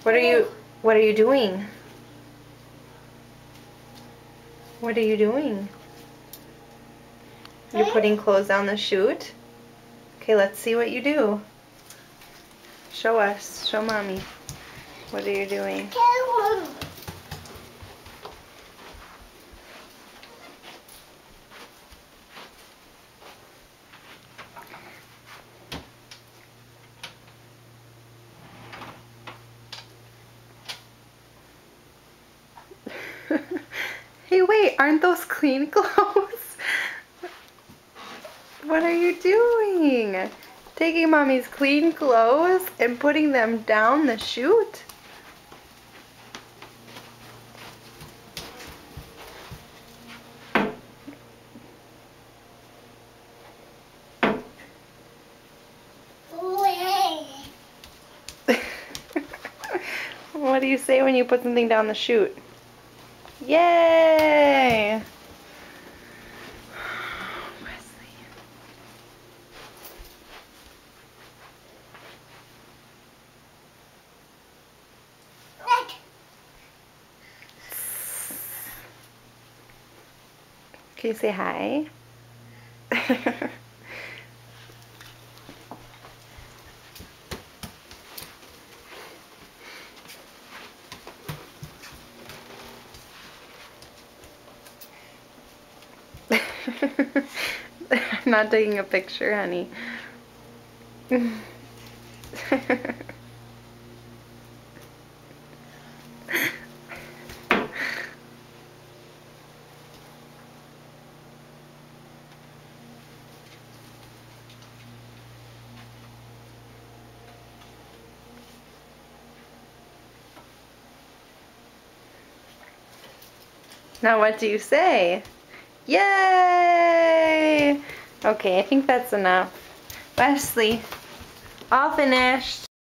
What are you doing? What are you doing? You're putting clothes on the chute? Okay, let's see what you do. Show us. Show Mommy. What are you doing? Hey, wait, aren't those clean clothes? What are you doing? Taking Mommy's clean clothes and putting them down the chute? What do you say when you put something down the chute? Yay! Wesley. Can you say hi? I'm not taking a picture, honey. Now what do you say? Yay! Okay, I think that's enough. Wesley, all finished.